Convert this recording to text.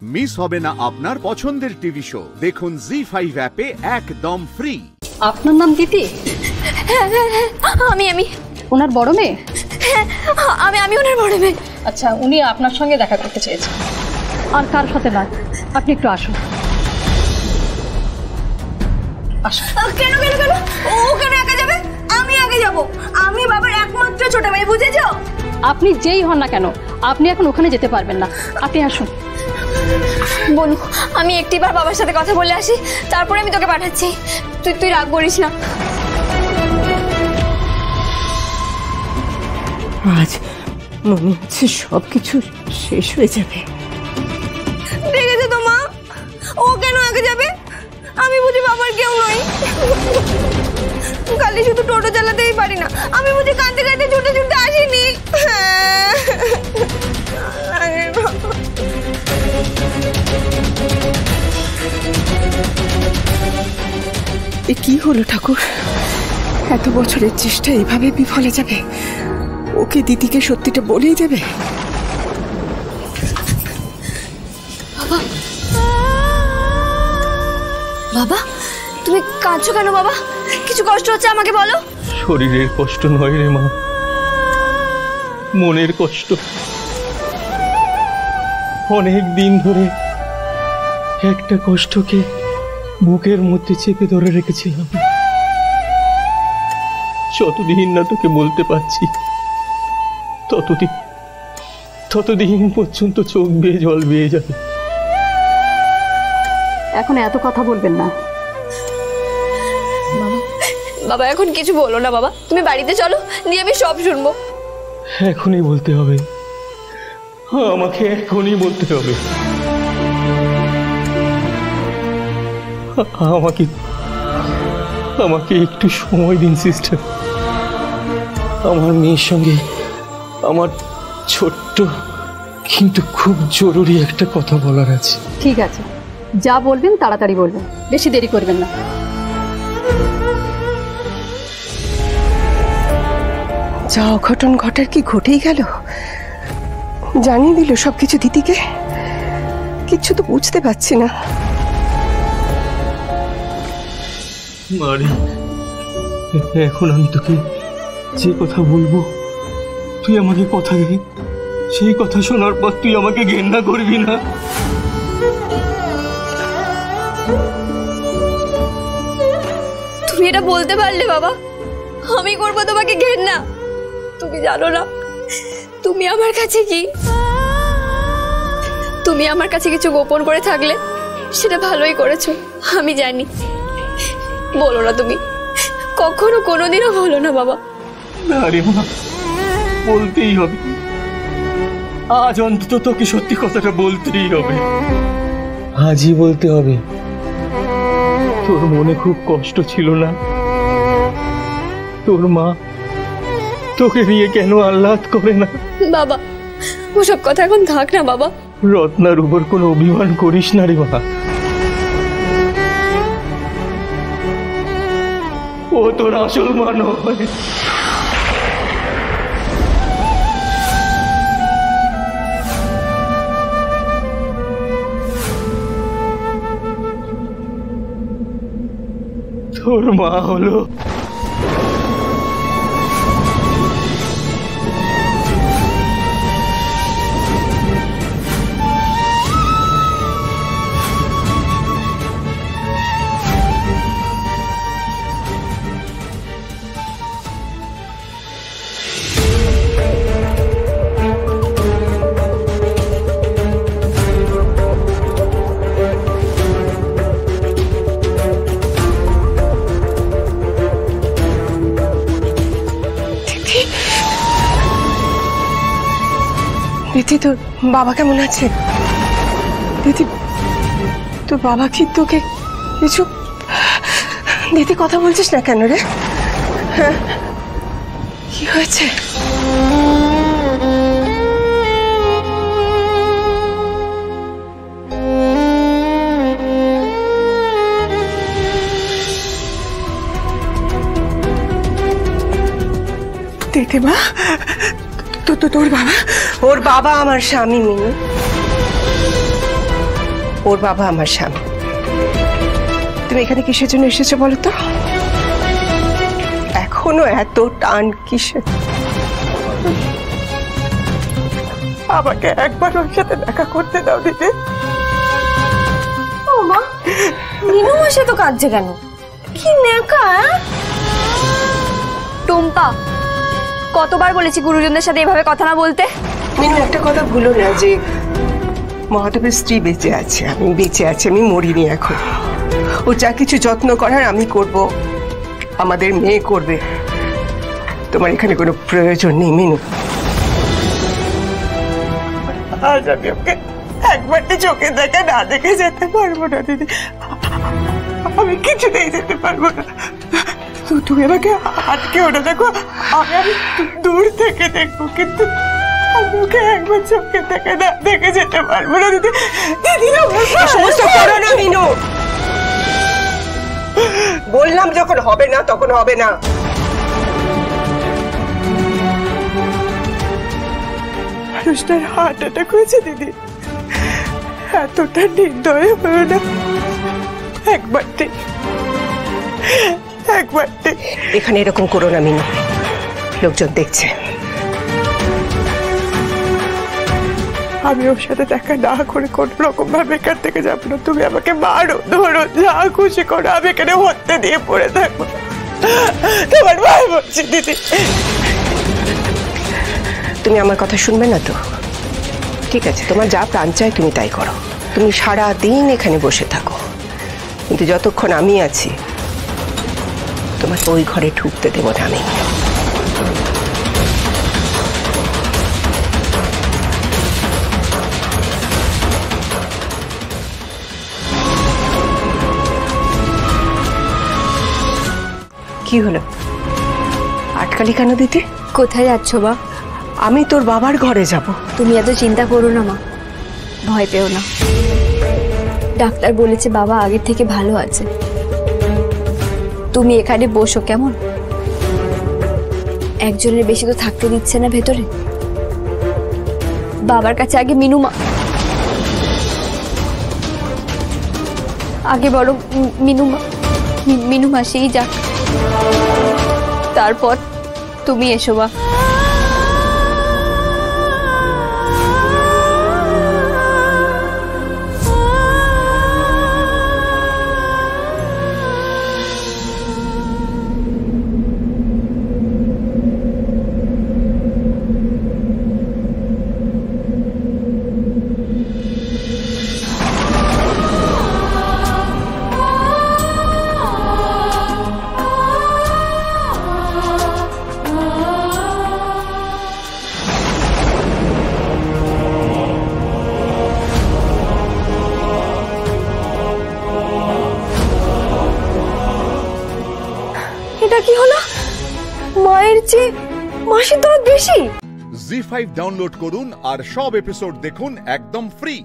Miss হবে না আপনার পছন্দের টিভি শো। দেখুন জি5 অ্যাপে একদম ফ্রি। আপনার নাম দিতি? আমি ওনার বড় মেয়ে? আমি ওনার বড় মেয়ে। আচ্ছা, উনি আপনার সঙ্গে দেখা করতে চেয়েছেন। আর কার সাথে না, আপনি একটু আসুন। কেন কেন কেন ও কেন একা যাবে? আমি আগে যাব। আমি বাবার একমাত্র ছোট মেয়ে, বুঝেছো? আপনি যেই হন না কেন, আপনি এখন ওখানে যেতে পারবেন না। আপনি আসুন। বলু, আমি একটিবার বাবার সাথে কথা বলে আসি, তারপরে আমি তোকে পাঠাচ্ছি। তুই রাগ করিস না। আজ মনে হচ্ছে সবকিছু শেষ হয়ে যাবে। দেখেছো তো মা, ও কেন আগে যাবে? আমি বুঝি বাবার কেউ নই? খালি শুধু টোটো চালাতেই পারি না, আমি বুঝি কাঁদতে কাঁদতে ছুটে ছুটে আসিনি? এ কি হলো ঠাকুর? এত বছরের চেষ্টা এভাবে বিফলে যাবে? ওকে দিদিকে সত্যিটা বলেই দেবে? বাবা, তুমি কাঁদছো কেন বাবা? কিছু কষ্ট হচ্ছে আমাকে বলো। শরীরের কষ্ট নয় রে মা, মনের কষ্ট। অনেক দিন ধরে একটা কষ্টকে বুকের মধ্যে চেপে ধরে রেখেছিলাম। যতদিন না তোকে বলতে পারছি ততদিন পর্যন্ত চোখ বেয়ে জল বেয়ে যাবে। এখন এত কথা বলবেন না বাবা। এখন কিছু বলো না বাবা, তুমি বাড়িতে চলো, দিয়ে আমি সব শুনবো। এখনই বলতে হবে, আমাকে এখনই বলতে হবে। আমাকে একটু সময় দিন সিস্টার। আমার মেয়ের সঙ্গে আমার ছোট্ট কিন্তু খুব জরুরি একটা কথা বলার আছে। ঠিক আছে, যা বলবেন তাড়াতাড়ি বলবেন, বেশি দেরি করবেন না। যা অঘটন ঘটার কি ঘটেই গেল? জানিয়ে দিল সবকিছু দিদিকে? কিচ্ছু তো বুঝতে পারছি না। মারি, এখন আমি তোকে যে কথা বলবো তুই আমাকে কথা দে। সেই কথা শোনার পর তুই আমাকে ঘেন্না করবি না। তুমি এটা বলতে পারলে বাবা? আমি করবো তোমাকে ঘেন্না? তুমি জানো না তুমি আমার কাছে কি? তুমি আমার কাছে কিছু গোপন করে থাকলে সেটা ভালোই করেছো, আমি জানি। বলো না তুমি, কখনো কোনোদিনও বলো না বাবা। না রে মা, বলতেই হবে। আজ অন্তত তোকে সত্যি কথাটা বলতেই হবে। আজই বলতে হবে। তোর মনে খুব কষ্ট ছিল না? তোর মা তোকে নিয়ে কেন আহ্লাদ করে না? বাবা, ওসব কথা এখন থাক না বাবা। রত্নার উপর কোনো অভিমান করিস না রে মা। ও তোর আসল মা নয়। তোর মা হলো দিদি, তোর বাবা কেমন আছে? দিদি, তোর বাবা কি তোকে কিছু? দিদি, কথা বলছিস না কেন রে? হ্যাঁ, কি হয়েছে? দিদিমা, তোর বাবা? ওর বাবা আমার স্বামী মিনু। ওর বাবা আমার স্বামী। তুমি এখানে কিসের জন্য এসেছো বলো তো? এখনো এত টান কিসের? আমাকে একবার ওর সাথে দেখা করতে দাও দিদি। ও মা, মিনু মাসে তো কাঁদছে কেন? কি নেকা! টুম্পা, কতবার বলেছি গুরুজনদের সাথে এভাবে কথা না বলতে? মিনু, একটা কথা ভুলো না যে মহাদেবের স্ত্রী বেঁচে আছে, আমি বেঁচে আছি, আমি মরিনি এখন। ও যা কিছু যত্ন করার আমি করব, আমাদের মেয়ে করবে। তোমার এখানে কোনো প্রয়োজন নেই মিনু। আজ আমি ওকে একবারটি চোখে দেখা না দেখে যেতে পারবো না দিদি, আমি কিছুতেই যেতে পারবো না। তুমি আমাকে আটকে ওটা দেখো, আমি দূর থেকে দেখবো, কিন্তু আমি ওকে একবার চোখে দেখা না দেখে যেতে পারবো না দিদি। দিদি সমস্ত করো না মিনু, বললাম যখন হবে না তখন হবে না। মানুষটার হার্ট অ্যাটাক হয়েছে দিদি, এতটা নির্দয় হয়ে না। একবারটি এখানে এরকম করো না মিনু, লোকজন দেখছে। আমি ওর সাথে দেখা না করে কোন রকম ভাবে এখান থেকে যাবো না। তুমি আমাকে মারো, ধরো, যা খুশি করো, আমি এখানে হত্যা দিয়ে পড়ে থাকবো। তোমার ভাই বলছি দিদি, তুমি আমার কথা শুনবে না তো? ঠিক আছে, তোমার যা প্রাণ চায় তুমি তাই করো। তুমি সারা দিন এখানে বসে থাকো, কিন্তু যতক্ষণ আমি আছি তোমাকে ওই ঘরে ঢুকতে দেবো না আমি। কি হলো, আটকালি কেন দিদি? কোথায় যাচ্ছ মা? আমি তোর বাবার ঘরে যাব। তুমি এত চিন্তা করো না মা, ভয় পেও না। ডাক্তার বলেছে বাবা আগের থেকে ভালো আছে। তুমি এখানে বসো কেমন? একজনের বেশি তো থাকতে দিচ্ছে না ভেতরে। বাবার কাছে আগে আগে বড় মিনু মাসেই যাক, তারপর তুমি এসো মা। এটা কি হলো? মায়ের চেয়ে মাসির দরদ বেশি। জি5 ডাউনলোড করুন আর সব এপিসোড দেখুন একদম ফ্রি।